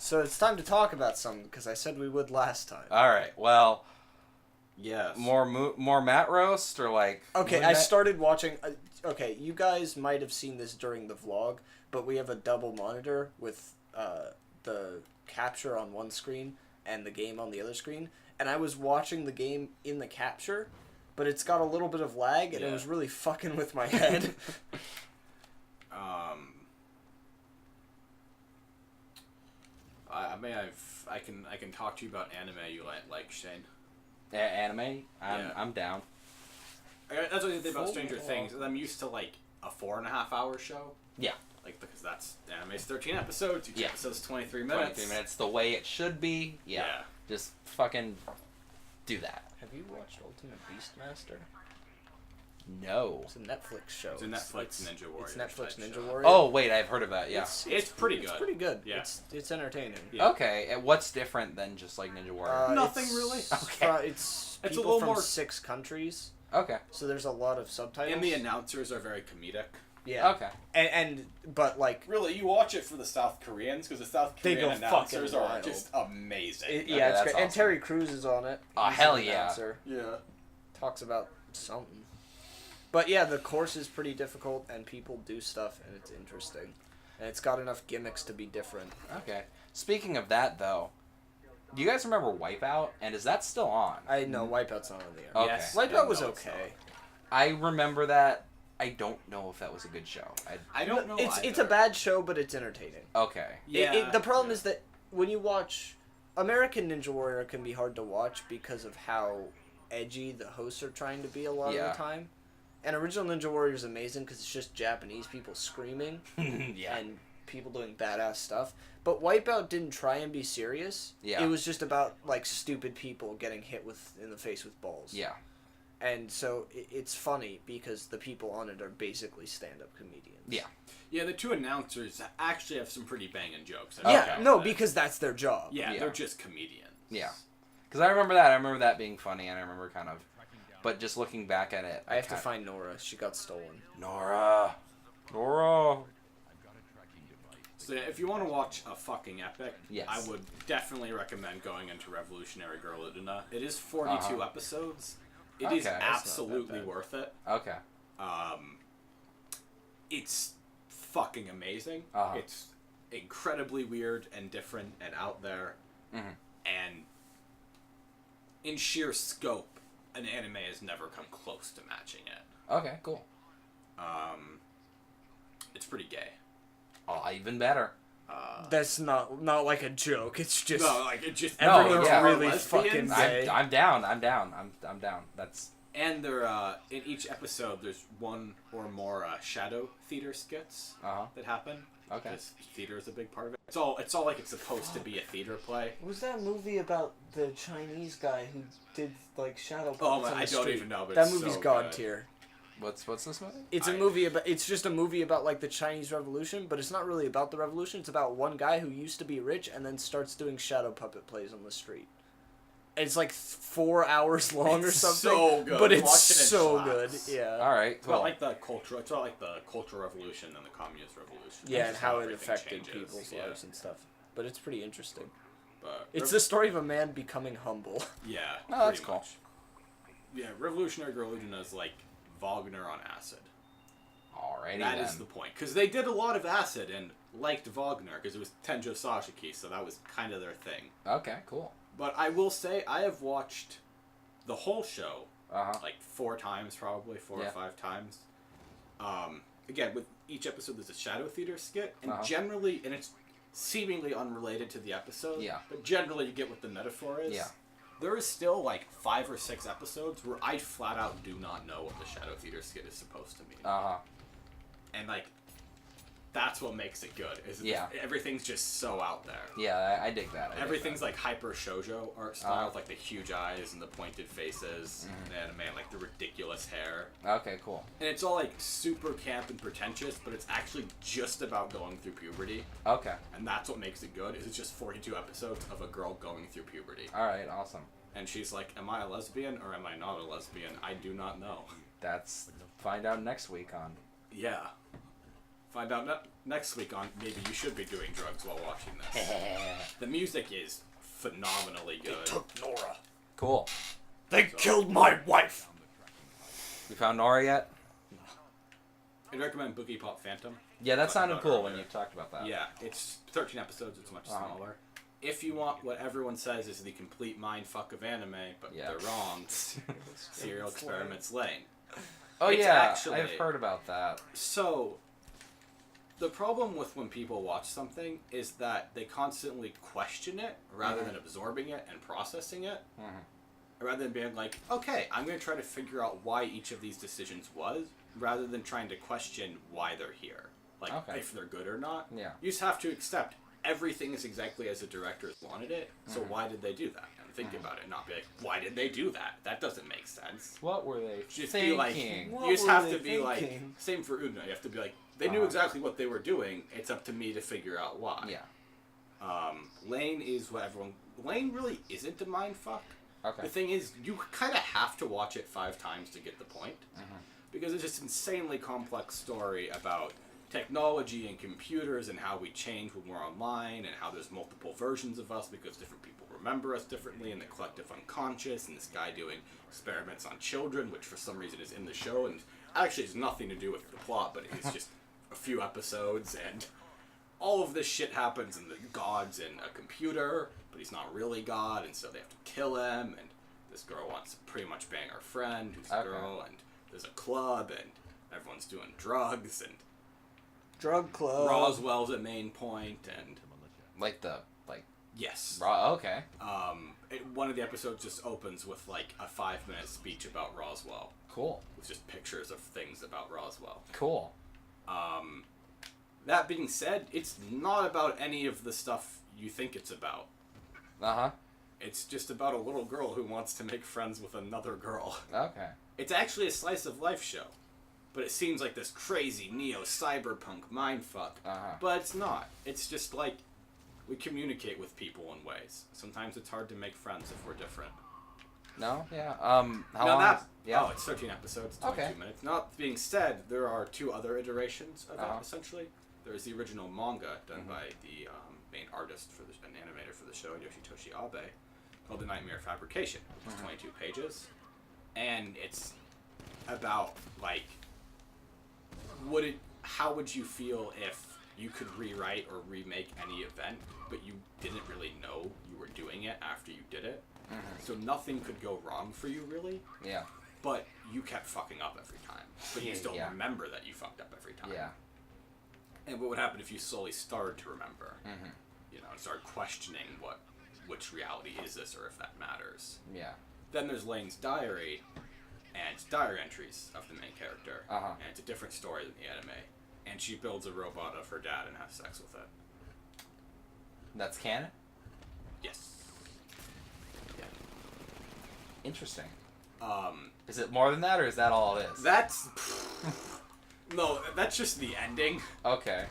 So it's time to talk about something, because I said we would last time. All right. Well, Yes. more Matt roast or like. Okay, I started watching. Okay, you guys might have seen this during the vlog, but we have a double monitor with the capture on one screen and the game on the other screen. And I was watching the game in the capture, but it's got a little bit of lag, and it was really fucking with my head. I can talk to you about anime you like Shane. Anime? I'm down. That's what I think about Stranger Things. I'm used to like a 4.5 hour show. Yeah. Like because that's anime's 13 episodes. Each episode's 23 minutes. 23 minutes, the way it should be. Yeah. Just fucking do that. Have you watched Ultimate Beastmaster? No. It's a Netflix show. It's a Netflix Ninja Warrior. It's Netflix Ninja show. Warrior. Oh wait, I've heard of that. Yeah. It's pretty good. It's pretty good. Yeah. It's entertaining. Yeah. Okay, and what's different than just like Ninja Warrior? Nothing really. Okay. It's a people little from more 6 countries. Okay. So there's a lot of subtitles. And the announcers are very comedic. Yeah. Okay. But like really, you watch it for the South Koreans because the South Korean announcers are wild. just amazing. It's great. awesome. And Terry Crews is on it. Oh, He's hell an yeah. announcer. Yeah. Talks about something. But yeah, the course is pretty difficult, and people do stuff, and it's interesting. And it's got enough gimmicks to be different. Okay. Speaking of that, though, do you guys remember Wipeout? And is that still on? I know Wipeout's not on the air. Okay. Yes, Wipeout was okay. I remember that. I don't know if that was a good show. I don't know. It's a bad show, but it's entertaining. Okay. Yeah. The problem is that when you watch American Ninja Warrior, can be hard to watch because of how edgy the hosts are trying to be a lot of the time. And Original Ninja Warrior is amazing because it's just Japanese people screaming and people doing badass stuff. But Wipeout didn't try and be serious. Yeah. It was just about like stupid people getting hit in the face with balls. Yeah. And so it's funny because the people on it are basically stand-up comedians. Yeah. Yeah, the two announcers actually have some pretty banging jokes. Because that's their job. Yeah, they're just comedians. Yeah. Because I remember that. I remember that being funny, and I remember kind of... But just looking back at it... I have to find Nora. She got stolen. Nora! So if you want to watch a fucking epic, yes. I would definitely recommend going into Revolutionary Girl Utena. It is 42 episodes. It is absolutely worth it. Okay. It's fucking amazing. It's incredibly weird and different and out there. Mm-hmm. And in sheer scope, an anime has never come close to matching it. Okay, cool. It's pretty gay. Oh, even better. That's not like a joke. It's just it just everyone's really fucking gay. I'm down. I'm down. That's and they're in each episode. There's one or more shadow theater skits that happen. Okay. Because theater is a big part of it. It's all like it's supposed to be a theater play. What was that movie about the Chinese guy who did like shadow puppets Oh, on the I don't street? even know. But That it's movie's so god good. tier. what's this movie? It's a movie about. It's just a movie about like the Chinese Revolution, but it's not really about the revolution. It's about one guy who used to be rich and then starts doing shadow puppet plays on the street. It's like 4 hours long or something. So good. But it's Watch it in so good. slaps. Yeah. All right. It's about like the cultural. It's about like the Cultural Revolution and the Communist Revolution. Yeah, and Just how it everything affected changes. people's lives and stuff. But it's pretty interesting. But It's the story of a man becoming humble. Yeah. Oh, that's pretty cool. much. Yeah, Revolutionary Girl Utena is like Wagner on acid. Alrighty That then. is the point. Because they did a lot of acid and liked Wagner because it was Tenjo Sashiki, so that was kind of their thing. Okay, cool. But I will say, I have watched the whole show like 4 times, probably 4 or 5 times. Again, with each episode, there's a shadow theater skit, and generally, and it's seemingly unrelated to the episode. Yeah. But generally, you get what the metaphor is. Yeah. There is still like 5 or 6 episodes where I flat out do not know what the shadow theater skit is supposed to mean. And like, that's what makes it good. Is everything's just so out there. Yeah, I dig that. Everything's like hyper shoujo art style, with like the huge eyes and the pointed faces, and man, like the ridiculous hair. Okay, cool. And it's all like super camp and pretentious, but it's actually just about going through puberty. Okay. And that's what makes it good. Is it's just 42 episodes of a girl going through puberty. All right, awesome. And she's like, "Am I a lesbian or am I not a lesbian? I do not know." That's find out next week on. Yeah. Find out next week on Maybe You Should Be Doing Drugs While Watching This. The music is phenomenally good. They took Nora. Cool. They killed my wife. You found Nora yet? I'd recommend Boogie Pop Phantom. Yeah, that sounded cool when you talked about that. Yeah, it's 13 episodes. It's much smaller. If you want what everyone says is the complete mindfuck of anime, but they're wrong, Serial Experiments Lane. Oh, it's actually, I've heard about that. So, the problem with when people watch something is that they constantly question it rather than absorbing it and processing it. Rather than being like, okay, I'm going to try to figure out why each of these decisions was, rather than trying to question why they're here. Like, if they're good or not. Yeah. You just have to accept everything is exactly as the directors wanted it, so why did they do that? And think about it, not be like, why did they do that? That doesn't make sense. What were they just thinking? Be like, you just have to be like, same for Una, you have to be like, they knew exactly what they were doing, it's up to me to figure out why. Yeah. Lane is what everyone... Lane really isn't a mindfuck. Okay. The thing is, you kind of have to watch it 5 times to get the point. Because it's this insanely complex story about technology and computers and how we change when we're online and how there's multiple versions of us because different people remember us differently in the collective unconscious, and this guy doing experiments on children, which for some reason is in the show and actually has nothing to do with the plot, but it's just a few episodes, and all of this shit happens, and the God's in a computer, but he's not really God, and so they have to kill him, and this girl wants to pretty much bang her friend, who's a girl, and there's a club, and everyone's doing drugs, and drug club. Roswell's a main point, and yes. Okay. One of the episodes just opens with like a 5-minute speech about Roswell. Cool. With just pictures of things about Roswell. Cool. That being said, it's not about any of the stuff you think it's about. It's just about a little girl who wants to make friends with another girl. Okay. It's actually a slice of life show. But it seems like this crazy neo-cyberpunk mindfuck. But it's not. It's just like, we communicate with people in ways. Sometimes it's hard to make friends if we're different. No? Yeah. How long? Oh, it's 13 episodes, 22 minutes. Now, that being said, there are 2 other iterations of it, essentially. There's the original manga done by the main artist for an animator for the show, Yoshitoshi Abe, called The Nightmare Fabrication, which is 22 pages. And it's about, like, how would you feel if you could rewrite or remake any event, but you didn't really know you were doing it after you did it? So nothing could go wrong for you, really. Yeah. But you kept fucking up every time. But you still remember that you fucked up every time. Yeah. And what would happen if you slowly started to remember? You know, and started questioning which reality is this, or if that matters. Yeah. Then there's Lane's diary, and it's diary entries of the main character. And it's a different story than the anime. And she builds a robot of her dad and has sex with it. That's canon? Yes. Yeah. Interesting. Is it more than that, or is that all it is? That's... No, that's just the ending. Okay.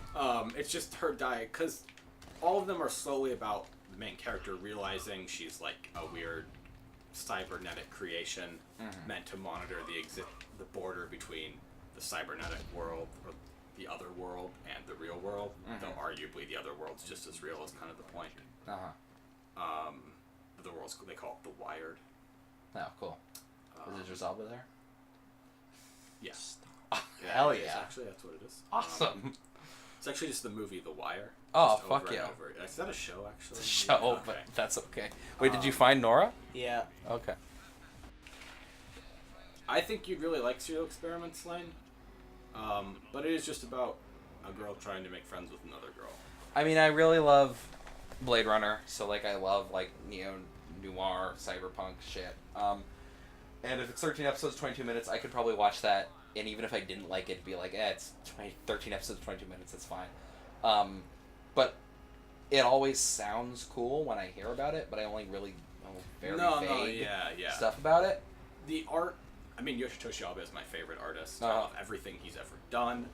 It's just her diary, because all of them are slowly about the main character realizing she's like a weird cybernetic creation meant to monitor the border between the cybernetic world, or the other world, and the real world. Though arguably the other world's just as real, is kind of the point. The world's, they call it the Wired. Oh, cool. Is Rizalba there? Yes. Hell yeah. Actually, that's what it is. Awesome. It's actually just the movie The Wire. Oh, fuck yeah. Is that a show, actually? It's a show, okay. But that's okay. Wait, did you find Nora? Yeah. Okay. I think you'd really like Serial Experiments Lane. But it is just about a girl trying to make friends with another girl. I mean, I really love Blade Runner, so, like, I love, like, neo-noir, cyberpunk shit. And if it's 13 episodes, 22 minutes, I could probably watch that, and even if I didn't like it, it'd be like, it's 13 episodes, 22 minutes, it's fine. But it always sounds cool when I hear about it, but I only really know very vague stuff about it. The art, I mean, Yoshitoshi Abe is my favorite artist. I love everything he's ever done.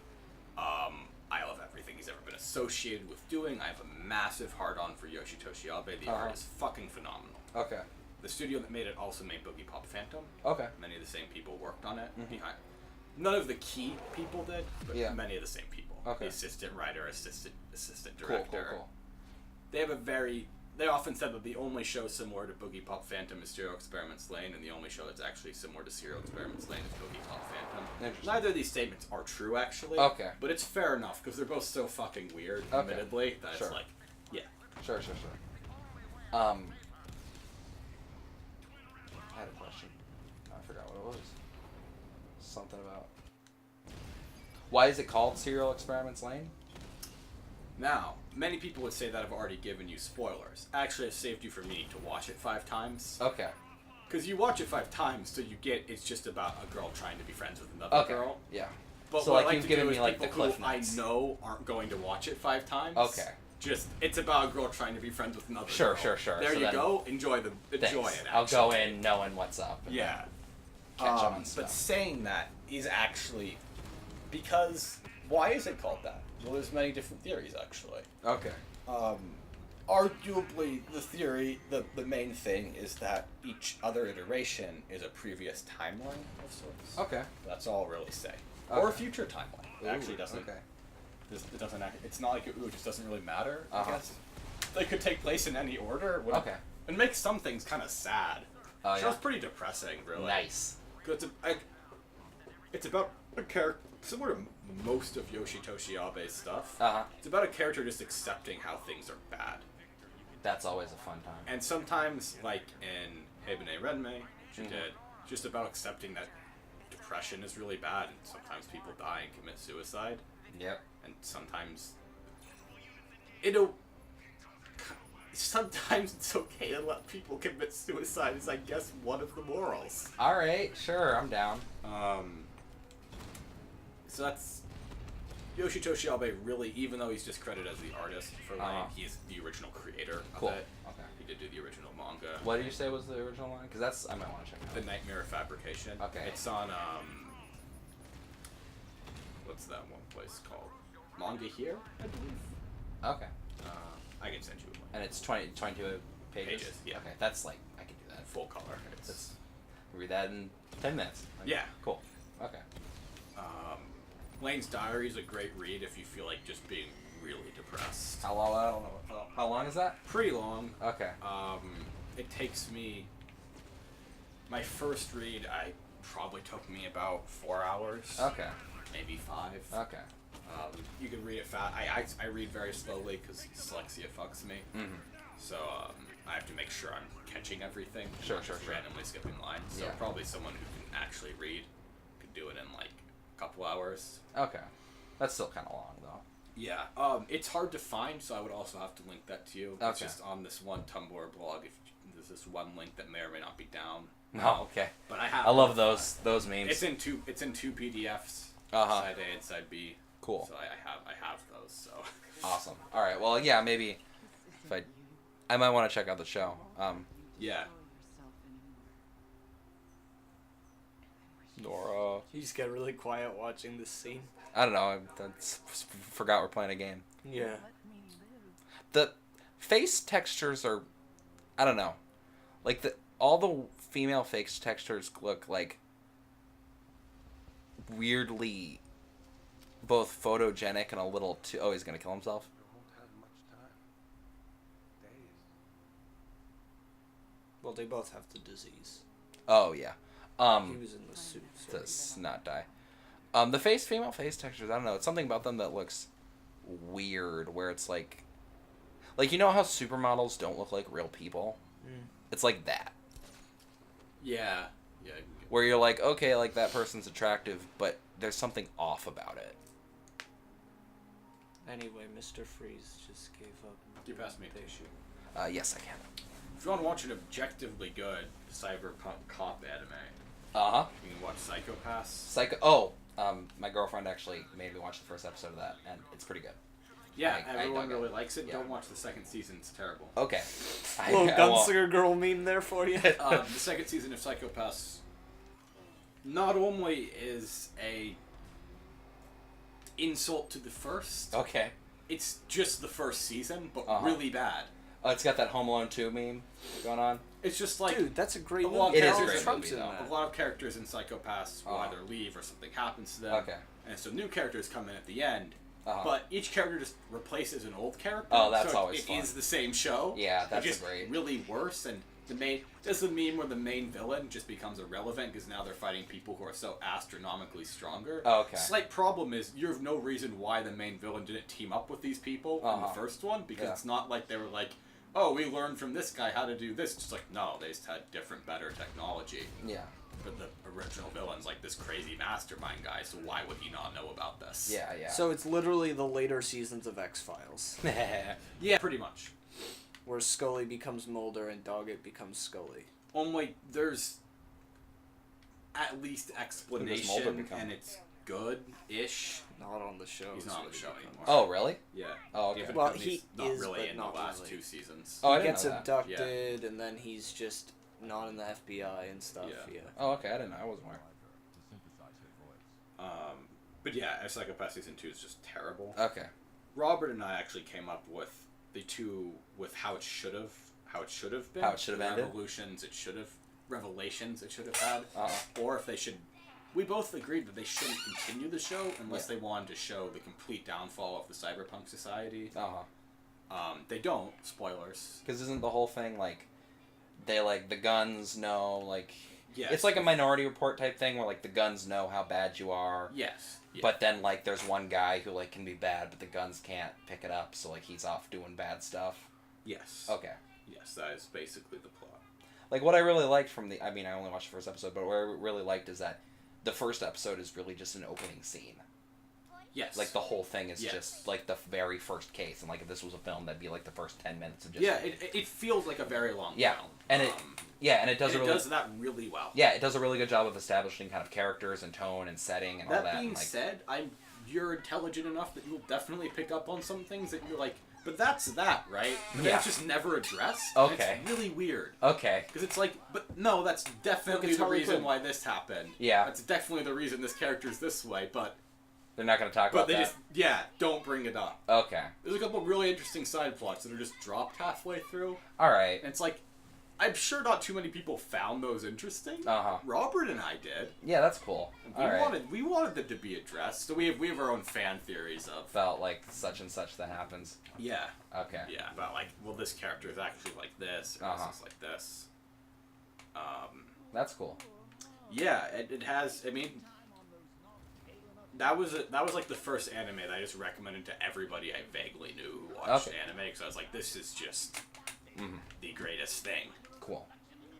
I love everything he's ever been associated with doing. I have a massive heart-on for Yoshitoshi Abe. The art is fucking phenomenal. Okay. The studio that made it also made Boogie Pop Phantom. Okay. Many of the same people worked on it. None of the key people did, but many of the same people. Okay. The assistant writer, assistant director. Cool. They have a very they often said that the only show similar to Boogie Pop Phantom is Serial Experiments Lane, and the only show that's actually similar to Serial Experiments Lane is Boogie Pop Phantom. Neither of these statements are true, actually. Okay. But it's fair enough, because they're both so fucking weird, admittedly, that it's like, yeah. Sure. I had a question. I forgot what it was. Something about... Why is it called Serial Experiments Lane? Now, many people would say that I've already given you spoilers. Actually, I've saved you from needing to watch it 5 times. Okay. Because you watch it 5 times, so you get it's just about a girl trying to be friends with another girl. Yeah. But so what like I like you've to given do me is like the people cliff who notes. I know aren't going to watch it 5 times. Okay. Just it's about a girl trying to be friends with another Sure. girl. There so you go. Enjoy it. Actually. I'll go in knowing what's up. Yeah. Catch on stuff. But saying that is actually because why is it called that? Well, there's many different theories actually. Okay. Arguably, the theory, the main thing is that each other iteration is a previous timeline of sorts. Okay. That's all I'll really say. Or a future timeline. It actually doesn't. Okay. It doesn't. It's not like it just doesn't really matter. I guess they could take place in any order. Okay. It makes some things kind of sad. Oh yeah. Show's pretty depressing, really. Nice. Cause it's about a character similar to most of Yoshitoshi Abe's stuff. It's about a character just accepting how things are bad. That's always a fun time. And sometimes, like in Hebane Renmei, which you did, just about accepting that depression is really bad, and sometimes people die and commit suicide. Yep. And sometimes sometimes it's okay to let people commit suicide is, I guess, one of the morals. Alright, sure, I'm down. So that's... Yoshitoshi Abe really, even though he's just credited as the artist for Lane, he's the original creator of it. Okay. He did do the original manga. What did you say was the original one? Because I might want to check it out. The Nightmare of Fabrication. Okay. It's on, what's that one place called? Manga Here, I believe. Okay. I can send you one. And it's 22 pages? Yeah. Okay, that's like, I can do that. Full color. It's read that in 10 minutes. Like, yeah. Cool. Okay. Lane's Diary is a great read if you feel like just being really depressed. How long is that? Pretty long. Okay. It takes me... My first read, probably took me about 4 hours. Okay. Maybe 5. Okay. You can read it fast. I read very slowly because dyslexia fucks me. Mm-hmm. So I have to make sure I'm catching everything. Sure. Randomly skipping lines. So probably someone who can actually read could do it in like a couple hours. Okay. That's still kind of long though. Yeah. It's hard to find, so I would also have to link that to you. Okay. It's just on this one Tumblr blog. There's this one link that may or may not be down. Oh, okay. But I love those memes. It's in two PDFs. Side A and side B. Cool. So I have those. So. Awesome. All right. Well, yeah. Maybe if I might want to check out the show. Yeah. Nora. You just got really quiet watching this scene. I don't know. I forgot we're playing a game. Yeah. The face textures are, I don't know, like all the female face textures look like weirdly both photogenic and a little too... Oh, he's gonna kill himself? Well, they both have the disease. Oh, yeah. He was in the suit. So does not die. The female face textures, I don't know, it's something about them that looks weird, where it's like you know how supermodels don't look like real people? It's like that. Yeah. Where you're like, okay, like that person's attractive, but there's something off about it. Anyway, Mr. Freeze just gave up. Do you pass me a tissue? Yes, I can. If you want to watch an objectively good cyberpunk cop anime, you can watch Psycho-Pass. My girlfriend actually made me watch the first episode of that, and it's pretty good. Yeah, everyone really likes it. Yeah. Don't watch the second season; it's terrible. Okay. Little gunslinger girl meme there for you. The second season of Psycho-Pass not only is a insult to the first. Okay. It's just the first season, but really bad. Oh, it's got that Home Alone 2 meme going on. It's just like... Dude, that's a great movie. It is a great movie, though. A lot of characters in Psycho-Pass will either leave or something happens to them. Okay. And so new characters come in at the end, but each character just replaces an old character. Oh, that's so always fun. It is the same show. Yeah, that's just great. Really worse, and there's the meme where the main villain just becomes irrelevant because now they're fighting people who are so astronomically stronger. Oh, okay. Slight problem is you have no reason why the main villain didn't team up with these people in the first one, because it's not like they were like, oh, we learned from this guy how to do this. It's just like, no, they just had different, better technology. Yeah. But the original villain's like this crazy mastermind guy, so why would he not know about this? Yeah, yeah. So it's literally the later seasons of X-Files. Yeah, pretty much. Where Scully becomes Mulder and Doggett becomes Scully. Only there's at least explanation, and it's good-ish. Not on the show. He's not on the show anymore. Oh, really? Yeah. Oh, okay. Well, he not is, really but in not the last really. 2 seasons. Oh, I He didn't gets know that. abducted, and then he's just not in the FBI and stuff. Yeah. Oh, okay. I didn't know. I wasn't aware. But yeah, Psychopath Season 2 is just terrible. Okay. Robert and I actually came up with how it should have been. How it should have ended? Revelations it should have had. Or if they should... We both agreed that they shouldn't continue the show unless they wanted to show the complete downfall of the cyberpunk society. They don't. Spoilers. Because isn't the whole thing, like, they, like, the guns know, like... Yes. It's like a Minority Report type thing where, like, the guns know how bad you are. Yes. Yeah. But then, like, there's one guy who, like, can be bad, but the guns can't pick it up, so, like, he's off doing bad stuff. Yes. Okay. Yes, that is basically the plot. Like, what I really liked from I mean, I only watched the first episode, but what I really liked is that the first episode is really just an opening scene. Yes. Like, the whole thing is just, like, the very first case. And, like, if this was a film, that'd be, like, the first 10 minutes of just... Yeah, it feels like a very long film. And it does that really well. Yeah, it does a really good job of establishing kind of characters and tone and setting and all that. That being and, like, said, you're intelligent enough that you'll definitely pick up on some things that you're like, but that's that, right? But it's just never addressed. Okay. It's really weird. Okay. Because it's like, but no, that's definitely the reason why this happened. Yeah. That's definitely the reason this character's this way, but... They're not going to talk about that. But they don't bring it up. Okay. There's a couple really interesting side plots that are just dropped halfway through. Alright. And it's like, I'm sure not too many people found those interesting. Robert and I did. Yeah, that's cool. We wanted them to be addressed, so we have our own fan theories of... Felt like such and such that happens. Yeah. Okay. Yeah, about like, well, this character is actually like this, or this is like this. That's cool. Yeah, it has, I mean... That was like the first anime that I just recommended to everybody I vaguely knew who watched anime, because I was like, this is just the greatest thing. Cool.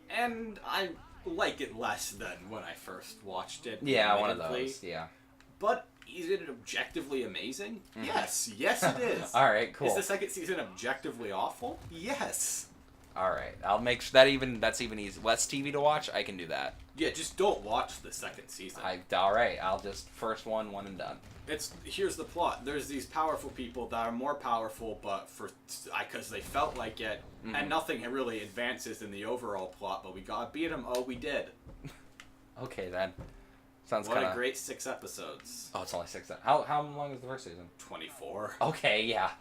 And I like it less than when I first watched it. Yeah, one of those, yeah. But is it objectively amazing? Yes. Yes, it is. Alright, cool. Is the second season objectively awful? Yes. Alright, I'll make sure that's even easy. Less TV to watch, I can do that. Yeah, just don't watch the second season. Alright, I'll just first one and done. Here's the plot. There's these powerful people that are more powerful, but because they felt like it, and nothing really advances in the overall plot. But we gotta beat them. Oh, we did. Okay then. Sounds what a great 6 episodes. Oh, it's only 6. How long is the first season? 24. Okay, yeah.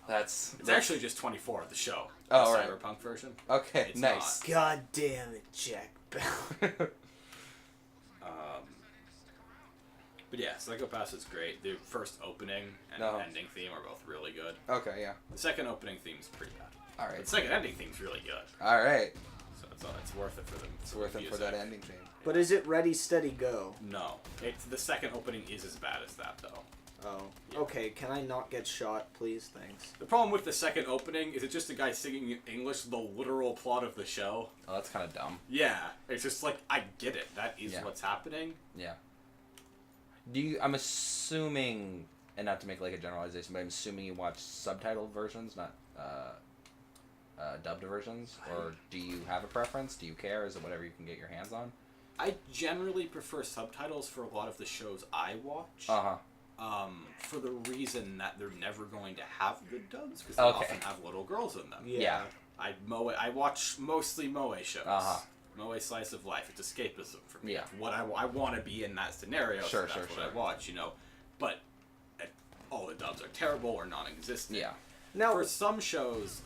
It's actually just 24 of the show. Oh, the right. Cyberpunk version. Okay, it's nice. Not. God damn it, Jack Bauer. But yeah, Psychopaths is great. The first opening and ending theme are both really good. Okay, yeah. The second opening theme's pretty bad. Alright. The second ending theme's really good. Alright. So it's worth it for them. It's worth it for that ending theme. But is it Ready, Steady, Go? No. The second opening is as bad as that, though. Oh. Yeah. Okay, can I not get shot, please? Thanks. The problem with the second opening is it's just a guy singing in English the literal plot of the show. Oh, that's kind of dumb. Yeah. It's just like, I get it. That is what's happening. Yeah. I'm assuming, and not to make like a generalization, but I'm assuming you watch subtitled versions, not dubbed versions? Or do you have a preference? Do you care? Is it whatever you can get your hands on? I generally prefer subtitles for a lot of the shows I watch. For the reason that they're never going to have good dubs, because they often have little girls in them. Yeah. I watch mostly Moe shows. Moe Slice of Life. It's escapism for me. Yeah. It's what I want to be in that scenario, so that's what I watch, But all the dubs are terrible or non-existent. Yeah. Now, for some shows,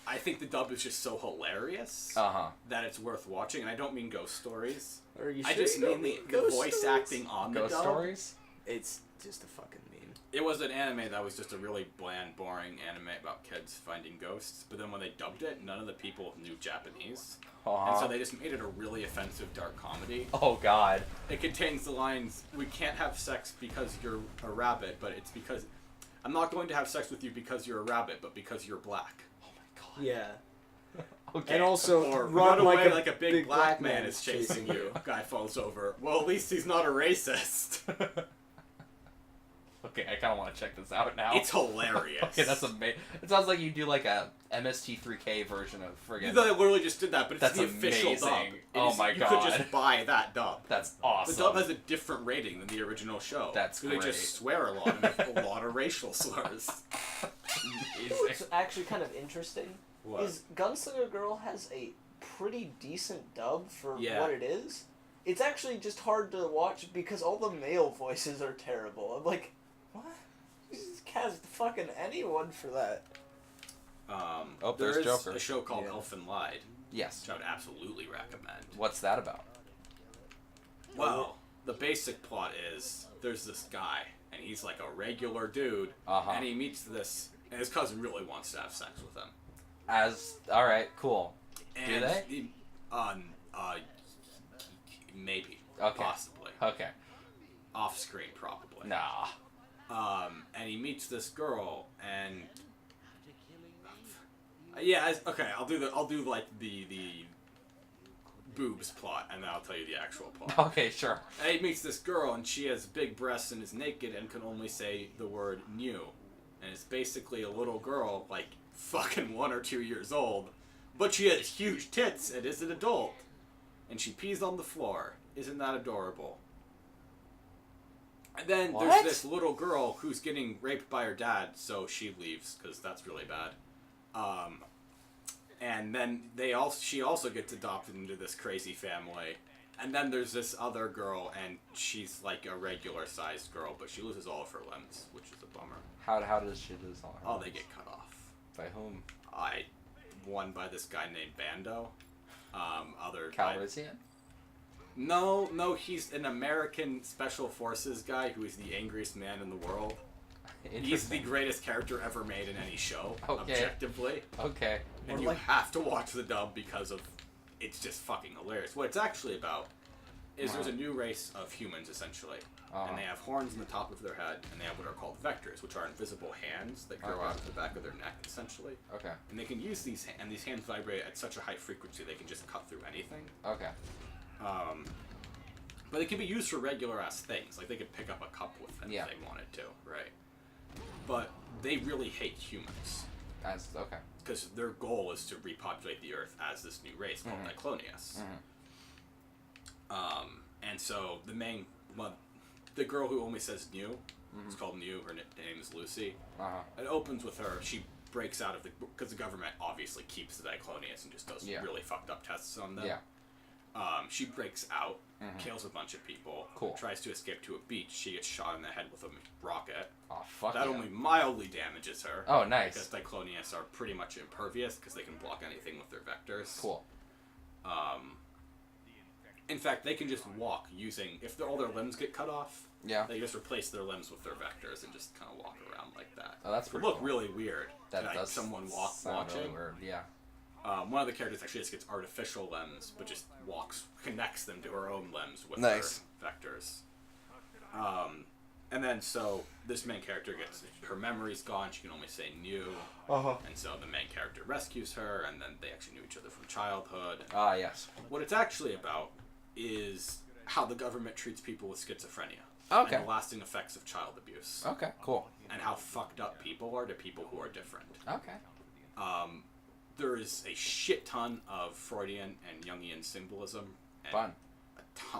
I think the dub is just so hilarious that it's worth watching. And I don't mean Ghost Stories. Are you I sure just mean the voice acting on the dub. Ghost Stories? It's just a fucking meme. It was an anime that was just a really bland, boring anime about kids finding ghosts. But then when they dubbed it, none of the people knew Japanese. And so they just made it a really offensive dark comedy. Oh, God. It contains the lines, "We can't have sex because you're a rabbit, but it's because... I'm not going to have sex with you because you're a rabbit, but because you're black." Oh, my God. Yeah. Okay. And also, Or run away like a big black man is chasing you. Guy falls over. Well, at least he's not a racist. Okay, I kind of want to check this out now. It's hilarious. Okay, that's amazing. It sounds like you do like a MST3K version of friggin'... They literally just did that, but it's That's the official amazing. dub. Oh my You God. could just buy that dub. That's awesome. The dub has a different rating than the original show. That's great. They just swear a lot and have a lot of racial slurs. What's actually kind of interesting What? is Gunslinger Girl has a pretty decent dub for Yeah. what it is. It's actually just hard to watch because all the male voices are terrible. I'm like, what? You just cast fucking anyone for that. there's there is Joker. a show called Elfin Lied, Yes. which I would absolutely recommend. What's that about? Well, the basic plot is there's this guy, and he's like a regular dude, Uh-huh. and he meets this, and his cousin really wants to have sex with him. Alright, cool. And Do they? He, maybe. Okay. Possibly. Okay. Off screen, probably. Nah. And he meets this girl, and yeah, okay. I'll do like the boobs plot, and then I'll tell you the actual plot. Okay, sure. And he meets this girl, and she has big breasts and is naked and can only say the word "new," and it's basically a little girl, like fucking 1 or 2 years old, but she has huge tits and is an adult, and she pees on the floor. Isn't that adorable? And then there's this little girl who's getting raped by her dad, so she leaves because that's really bad. And then she also gets adopted into this crazy family. And then there's this other girl, and she's like a regular sized girl, but she loses all of her limbs, which is a bummer. How does she lose all her Oh, limbs? they get cut off. By whom? One by this guy named Bando. Other Calrissian? No, he's an American Special Forces guy who is the angriest man in the world. He's the greatest character ever made in any show, objectively. Okay. And you have to watch the dub because of it's just fucking hilarious. What it's actually about is there's a new race of humans, essentially. And they have horns in the top of their head, and they have what are called vectors, which are invisible hands that grow out of the back of their neck, essentially. Okay. And they can use these, and these hands vibrate at such a high frequency they can just cut through anything. Okay. But they can be used for regular ass things, like they could pick up a cup with them if they wanted to, right? But they really hate humans. Okay. Because their goal is to repopulate the Earth as this new race called Diclonius. And so the girl who only says new, it's called New, her name is Lucy. It opens with her, she breaks out of because the government obviously keeps the Diclonius and just does really fucked up tests on them. Yeah. She breaks out, kills a bunch of people, tries to escape to a beach. She gets shot in the head with a rocket. Oh, fuck that only mildly damages her. Oh, nice. Because Diclonius are pretty much impervious because they can block anything with their vectors. Cool. In fact, they can just walk using... If all their limbs get cut off, they just replace their limbs with their vectors and just kind of walk around like that. Oh, that's pretty look cool. really weird. That like does someone watching. Really weird. Yeah. One of the characters actually just gets artificial limbs, but just connects them to her own limbs with Nice. her vectors. And then so this main character gets her memory's gone. She can only say new. And so the main character rescues her, and then they actually knew each other from childhood. Yes. What it's actually about is how the government treats people with schizophrenia. Okay. And the lasting effects of child abuse. Okay. Cool. And how fucked up people are to people who are different. Okay. There is a shit ton of Freudian and Jungian symbolism. And Fun.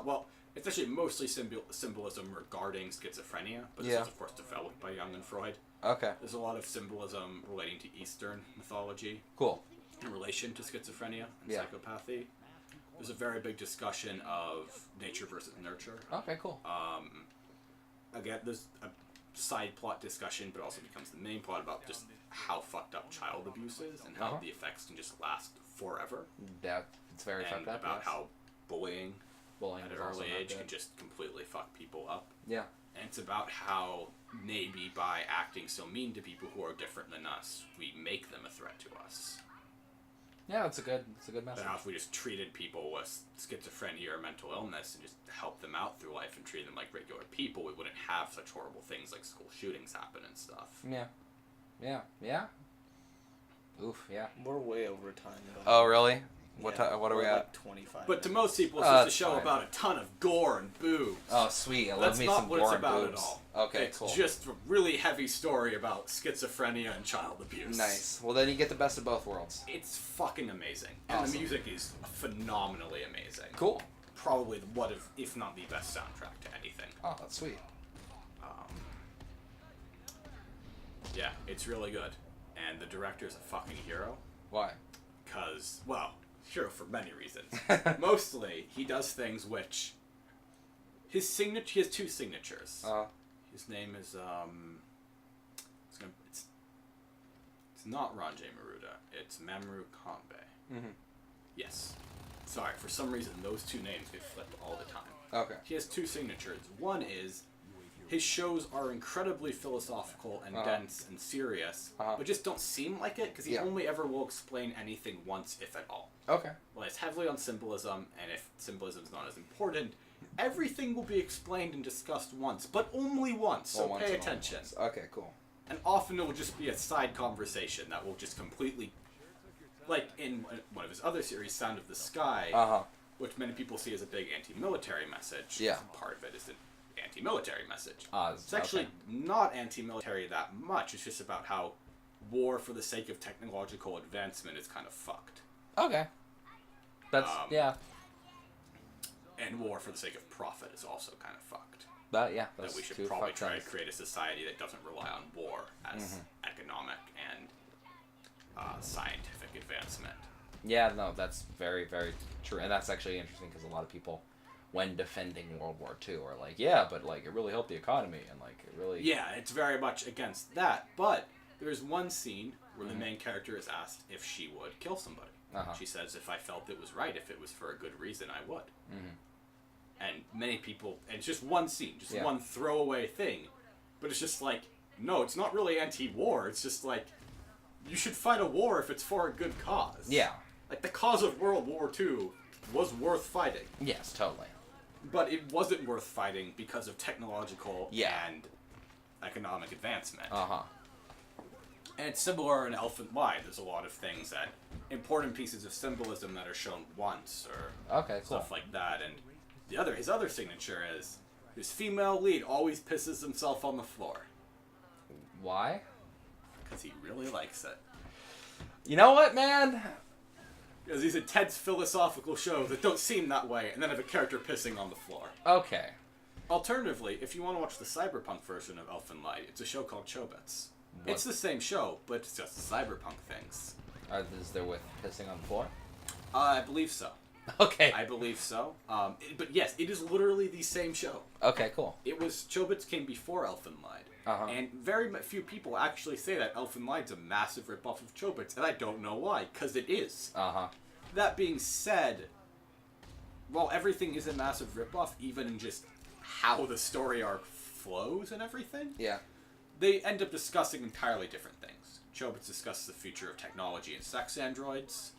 Well, it's actually mostly symbolism regarding schizophrenia, but this was, of course, developed by Jung and Freud. Okay. There's a lot of symbolism relating to Eastern mythology. Cool. In relation to schizophrenia and psychopathy. There's a very big discussion of nature versus nurture. Okay, cool. Again, there's a side plot discussion, but also becomes the main plot about just how fucked up child abuse is and how the effects can just last forever. Yeah, it's very and fucked up. about how bullying at an is also early not age good. can just completely fuck people up. Yeah. And it's about how maybe by acting so mean to people who are different than us, we make them a threat to us. Yeah, that's a good message. But how if we just treated people with schizophrenia or mental illness and just helped them out through life and treated them like regular people, we wouldn't have such horrible things like school shootings happen and stuff. Yeah. Oof, yeah. We're way over time. Oh, really? What are we like at? 25. But to most people, it's just a show fine. about a ton of gore and boobs. Oh, sweet. I love That's me not some what gore it's and about boobs. at all. Okay, it's cool. just a really heavy story about schizophrenia and child abuse. Nice. Well, then you get the best of both worlds. It's fucking amazing. And Awesome. the music is phenomenally amazing. Cool. Probably one of, if not the best soundtrack to anything. Oh, that's sweet. Yeah, it's really good. And the director's a fucking hero. Why? Because, well, hero for many reasons. Mostly, he does things which... he has two signatures. His name is, it's not Ranjay Maruda. It's Mamoru Kanbei. Mm-hmm. Yes. Sorry, for some reason, those two names get flipped all the time. Okay. He has two signatures. One is his shows are incredibly philosophical and dense and serious, but just don't seem like it because he only ever will explain anything once, if at all. Okay. Well, it's heavily on symbolism, and if symbolism is not as important, everything will be explained and discussed once, but only once, so pay attention. Okay, cool. And often it will just be a side conversation that will just completely... like in one of his other series, Sound of the Sky, which many people see as a big anti-military message. Yeah. Part of it is an anti-military message. It's actually not anti-military that much. It's just about how war for the sake of technological advancement is kind of fucked. Okay. That's, yeah. And war for the sake of profit is also kind of fucked. That we should probably try to create a society that doesn't rely on war as economic and scientific advancement. Yeah, no, that's very, very true. And that's actually interesting because a lot of people, when defending World War II, are like, yeah, but like it really helped the economy and like it really... Yeah, it's very much against that. But there's one scene where the main character is asked if she would kill somebody. She says, if I felt it was right, if it was for a good reason, I would. And many people, and it's just one scene, just one throwaway thing. But it's just like, no, it's not really anti-war. It's just like, you should fight a war if it's for a good cause. Yeah. Like, the cause of World War II was worth fighting. Yes, totally. But it wasn't worth fighting because of technological and economic advancement. And it's similar in Elephant Light. There's a lot of things that, important pieces of symbolism that are shown once, or stuff like that. And his other signature is, his female lead always pisses himself on the floor. Why? Because he really likes it. You know what, man? Because these intense philosophical shows that don't seem that way, and then have a character pissing on the floor. Okay. Alternatively, if you want to watch the cyberpunk version of Elfen Light, it's a show called Chobits. It's the same show, but it's just cyberpunk things. Is there with pissing on the floor? I believe so. Okay. I believe so. But yes, it is literally the same show. Okay, cool. It was... Chobits came before Elfen Light. And very few people actually say that Elfen Light's a massive ripoff of Chobits, and I don't know why, because it is. That being said, while everything is a massive ripoff, even in just how the story arc flows and everything, they end up discussing entirely different things. Chobits discusses the future of technology and sex androids.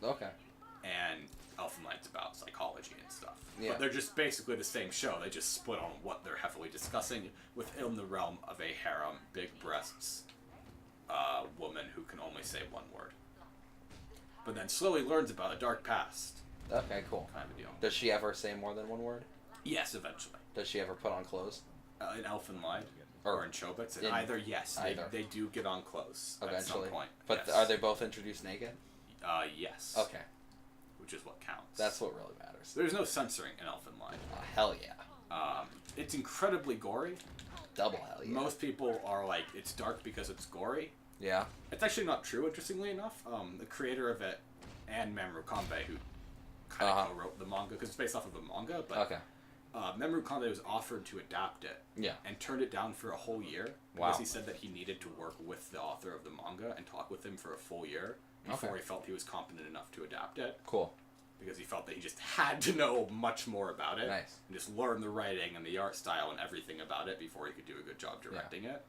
And Elfen Light's about psychology and stuff. But they're just basically the same show. They just split on what they're heavily discussing within the realm of a harem, big breasts, woman who can only say one word. But then slowly learns about a dark past. Okay, cool. Kind of deal. Does she ever say more than one word? Yes, eventually. Does she ever put on clothes? In Elfen Light. Or in Chobits. And either, yes. They do get on clothes eventually. At some point. But yes. Are they both introduced naked? Yes. Okay. Which is what counts. That's what really matters. There's no censoring in Elfen Light. Hell yeah. It's incredibly gory. Double hell yeah. Most people are like, it's dark because it's gory. Yeah. It's actually not true, interestingly enough. The creator of it, and Mamoru Kanbei, who kind of co-wrote the manga, because it's based off of a manga, but Mamoru Kanbei was offered to adapt it. And turned it down for a whole year. Because he said that he needed to work with the author of the manga and talk with him for a full year before he felt he was competent enough to adapt it. Cool. because he felt that he just had to know much more about it. Nice. And just learn the writing and the art style and everything about it before he could do a good job directing it.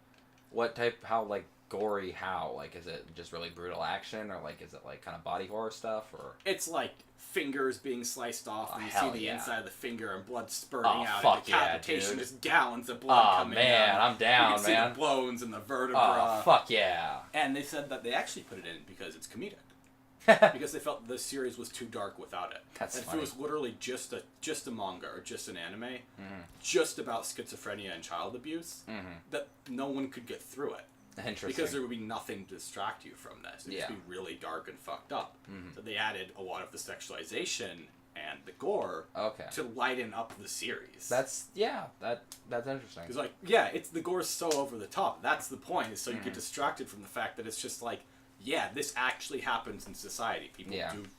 What type, how, like, gory, how? Like, is it just really brutal action, or, like, is it, like, kind of body horror stuff, or? It's, like, fingers being sliced off, and you see the inside of the finger and blood spurting out, fuck and decapitation, yeah, just gallons of blood coming man, out. I'm down, you can man. see the bones and the vertebra. Oh, fuck yeah. And they said that they actually put it in because it's comedic. Because they felt the series was too dark without it. That's and funny. if it was literally just a manga or just an anime, just about schizophrenia and child abuse, that no one could get through it. Interesting. Because there would be nothing to distract you from this. It would just be really dark and fucked up. So they added a lot of the sexualization and the gore to lighten up the series. That's interesting. Because, like, it's the gore's so over the top. That's the point, is so you get distracted from the fact that it's just like, this actually happens in society.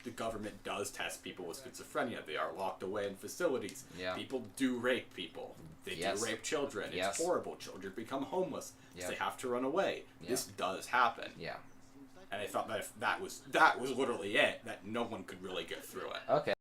The government does test people with schizophrenia. They are locked away in facilities. People do rape people. They do rape children. It's horrible. Children become homeless. They have to run away. This does happen. And I thought that if that was literally it, that no one could really get through it. Okay.